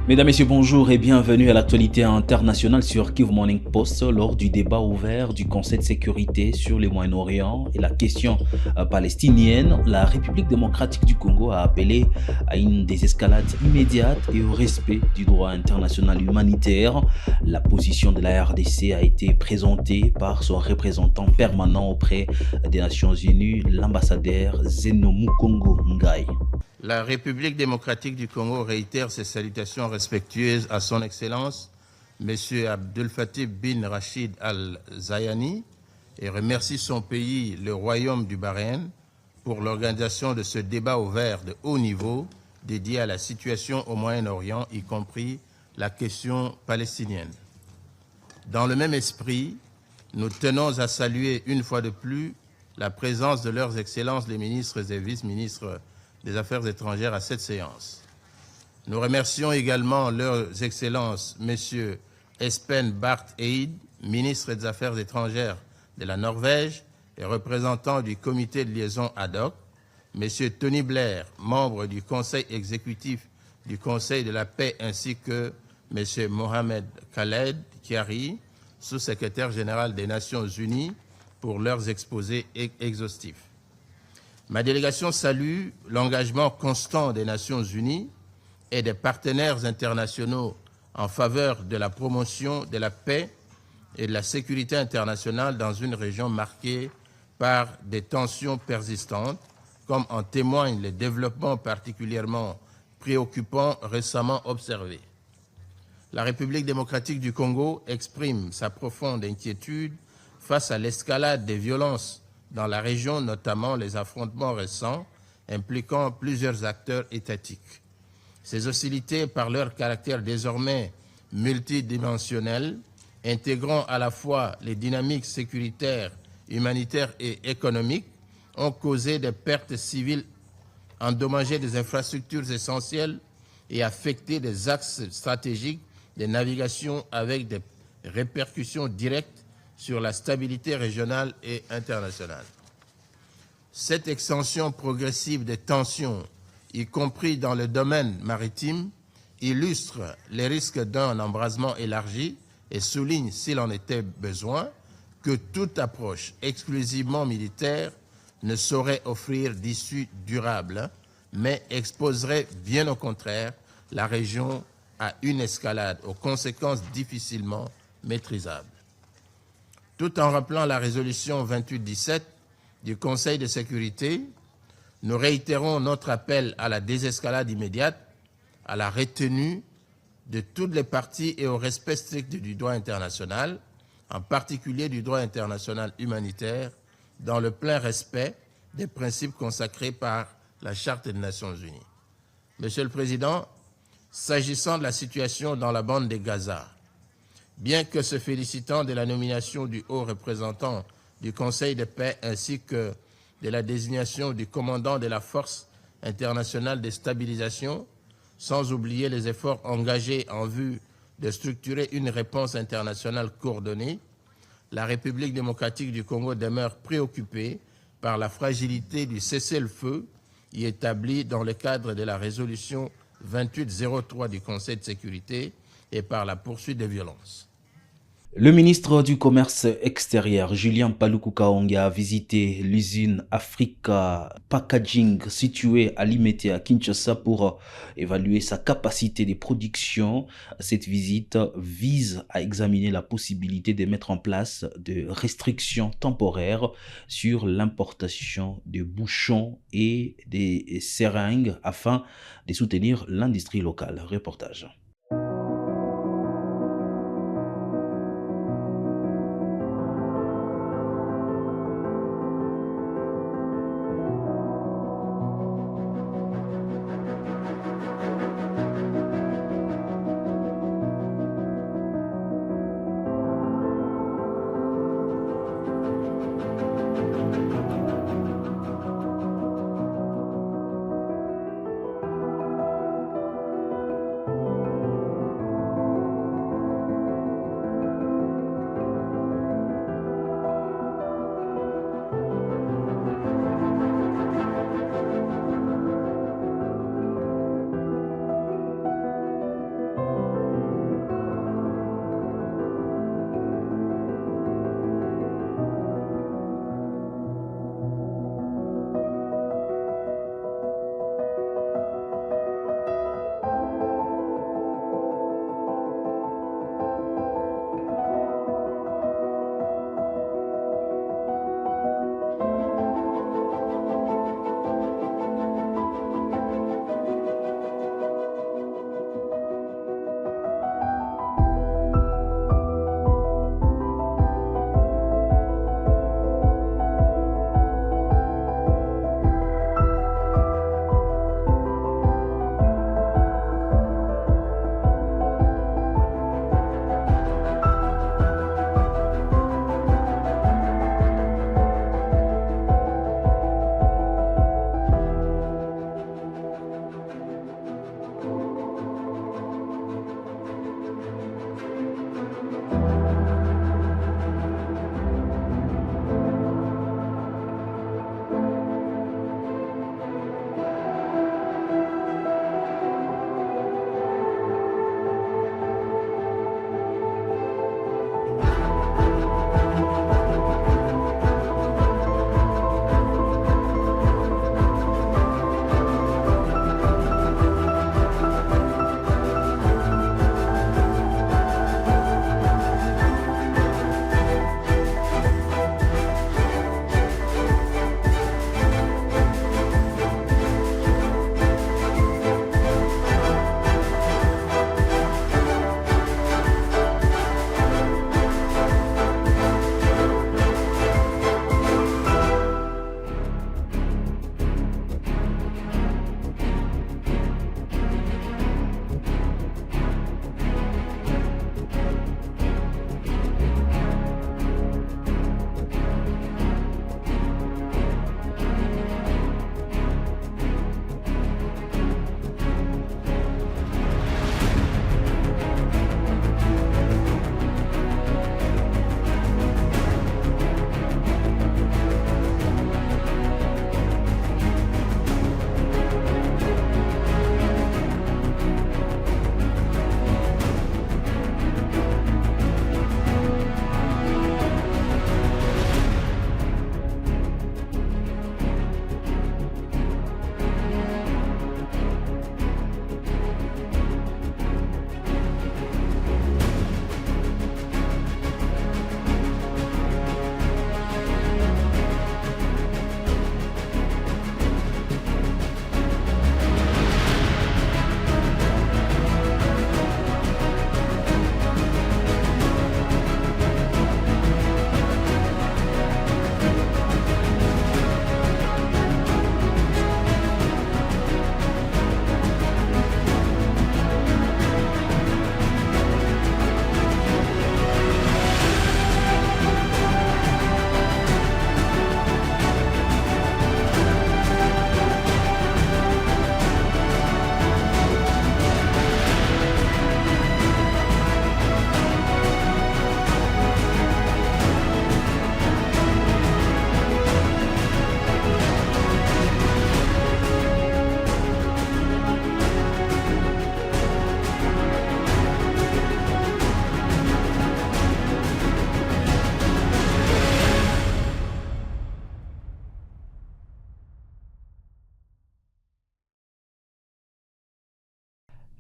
Mesdames, Messieurs, bonjour et bienvenue à l'actualité internationale sur Kivu Morning Post lors du débat ouvert du Conseil de sécurité sur le Moyen-Orient et la question palestinienne. La République démocratique du Congo a appelé à une désescalade immédiate et au respect du droit international humanitaire. La position de la RDC a été présentée par son représentant permanent auprès des Nations Unies, l'ambassadeur Zeno Mukongo Ngai. La République démocratique du Congo réitère ses salutations respectueuses à son Excellence, M. Abdel Fattah bin Rachid Al-Zayani, et remercie son pays, le Royaume du Bahreïn, pour l'organisation de ce débat ouvert de haut niveau dédié à la situation au Moyen-Orient, y compris la question palestinienne. Dans le même esprit, nous tenons à saluer une fois de plus la présence de leurs Excellences les ministres et vice-ministres des Affaires étrangères à cette séance. Nous remercions également leurs Excellences, M. Espen Barth Eide, ministre des Affaires étrangères de la Norvège et représentant du comité de liaison ad hoc, M. Tony Blair, membre du conseil exécutif du Conseil de la paix, ainsi que M. Mohamed Khaled Kiari, sous-secrétaire général des Nations Unies, pour leurs exposés exhaustifs. Ma délégation salue l'engagement constant des Nations Unies et des partenaires internationaux en faveur de la promotion de la paix et de la sécurité internationale dans une région marquée par des tensions persistantes, comme en témoignent les développements particulièrement préoccupants récemment observés. La République démocratique du Congo exprime sa profonde inquiétude face à l'escalade des violences dans la région, notamment les affrontements récents impliquant plusieurs acteurs étatiques. Ces hostilités, par leur caractère désormais multidimensionnel, intégrant à la fois les dynamiques sécuritaires, humanitaires et économiques, ont causé des pertes civiles, endommagé des infrastructures essentielles et affecté des axes stratégiques de navigation avec des répercussions directes sur la stabilité régionale et internationale. Cette extension progressive des tensions, y compris dans le domaine maritime, illustre les risques d'un embrasement élargi et souligne, s'il en était besoin, que toute approche exclusivement militaire ne saurait offrir d'issue durable, mais exposerait bien au contraire la région à une escalade aux conséquences difficilement maîtrisables. Tout en rappelant la résolution 2817 du Conseil de sécurité, nous réitérons notre appel à la désescalade immédiate, à la retenue de toutes les parties et au respect strict du droit international, en particulier du droit international humanitaire, dans le plein respect des principes consacrés par la Charte des Nations Unies. Monsieur le Président, s'agissant de la situation dans la bande de Gaza, bien que se félicitant de la nomination du haut représentant du Conseil de paix ainsi que de la désignation du commandant de la Force internationale de stabilisation, sans oublier les efforts engagés en vue de structurer une réponse internationale coordonnée, la République démocratique du Congo demeure préoccupée par la fragilité du cessez-le-feu y établi dans le cadre de la résolution 2803 du Conseil de sécurité et par la poursuite des violences. Le ministre du Commerce extérieur, Julien Paluku Kahonga, a visité l'usine Africa Packaging située à Limete à Kinshasa pour évaluer sa capacité de production. Cette visite vise à examiner la possibilité de mettre en place des restrictions temporaires sur l'importation de bouchons et des seringues afin de soutenir l'industrie locale. Reportage.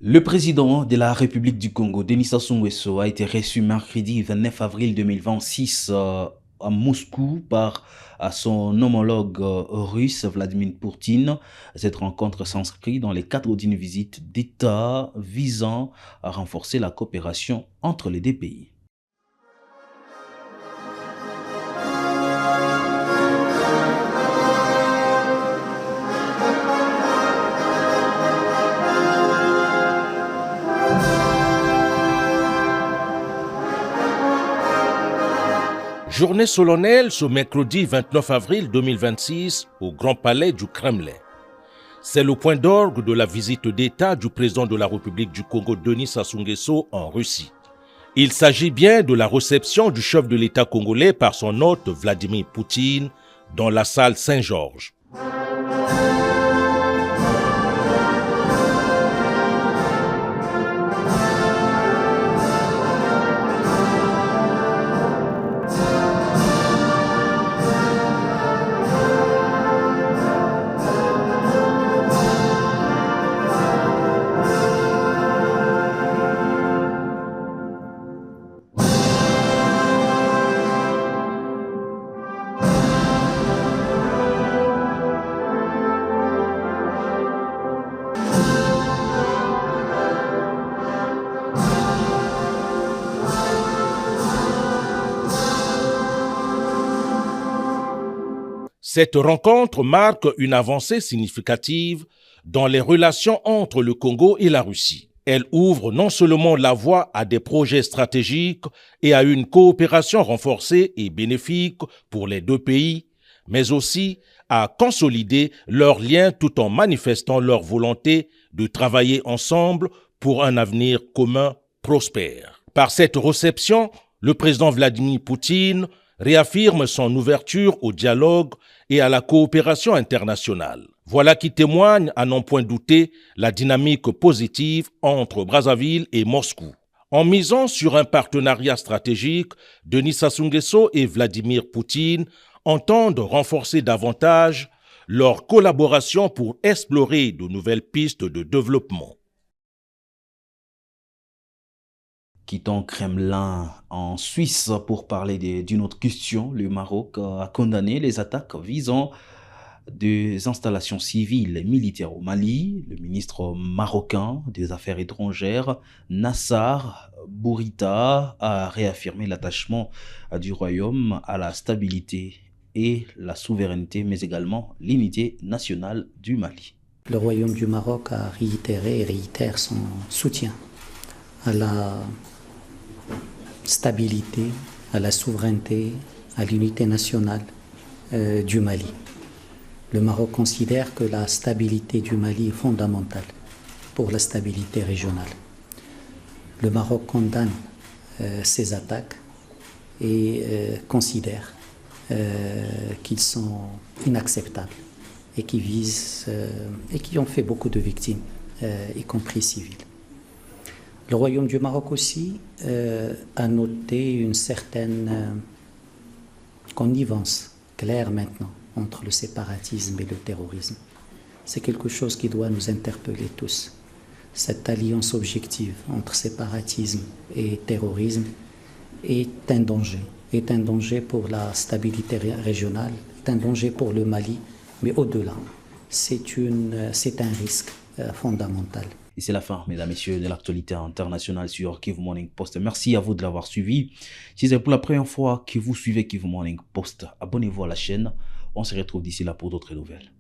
Le président de la République du Congo, Denis Sassou Nguesso, a été reçu mercredi 29 avril 2026 à Moscou par son homologue russe Vladimir Poutine. Cette rencontre s'inscrit dans le cadre d'une visite d'État visant à renforcer la coopération entre les deux pays. Journée solennelle ce mercredi 29 avril 2026 au Grand Palais du Kremlin. C'est le point d'orgue de la visite d'État du président de la République du Congo, Denis Sassou Nguesso, en Russie. Il s'agit bien de la réception du chef de l'État congolais par son hôte Vladimir Poutine dans la salle Saint-Georges. Cette rencontre marque une avancée significative dans les relations entre le Congo et la Russie. Elle ouvre non seulement la voie à des projets stratégiques et à une coopération renforcée et bénéfique pour les deux pays, mais aussi à consolider leurs liens tout en manifestant leur volonté de travailler ensemble pour un avenir commun prospère. Par cette réception, le président Vladimir Poutine réaffirme son ouverture au dialogue et à la coopération internationale. Voilà qui témoigne, à n'en point douter, la dynamique positive entre Brazzaville et Moscou. En misant sur un partenariat stratégique, Denis Sassou Nguesso et Vladimir Poutine entendent renforcer davantage leur collaboration pour explorer de nouvelles pistes de développement. Quittons Kremlin en Suisse pour parler d'une autre question. Le Maroc a condamné les attaques visant des installations civiles et militaires au Mali. Le ministre marocain des Affaires étrangères, Nassar Bourita, a réaffirmé l'attachement du Royaume à la stabilité et la souveraineté, mais également l'unité nationale du Mali. Le Royaume du Maroc a réitéré et réitère son soutien à la stabilité, à la souveraineté, à l'unité nationale du Mali. Le Maroc considère que la stabilité du Mali est fondamentale pour la stabilité régionale. Le Maroc condamne ces attaques et considère qu'ils sont inacceptables et qui visent et qui ont fait beaucoup de victimes, y compris civiles. Le Royaume du Maroc aussi a noté une certaine connivence claire maintenant entre le séparatisme et le terrorisme. C'est quelque chose qui doit nous interpeller tous. Cette alliance objective entre séparatisme et terrorisme est un danger pour la stabilité régionale, est un danger pour le Mali, mais au-delà, c'est un risque fondamental. Et c'est la fin, mesdames et messieurs, de l'actualité internationale sur Kivu Morning Post. Merci à vous de l'avoir suivi. Si c'est pour la première fois que vous suivez Kivu Morning Post, abonnez-vous à la chaîne. On se retrouve d'ici là pour d'autres nouvelles.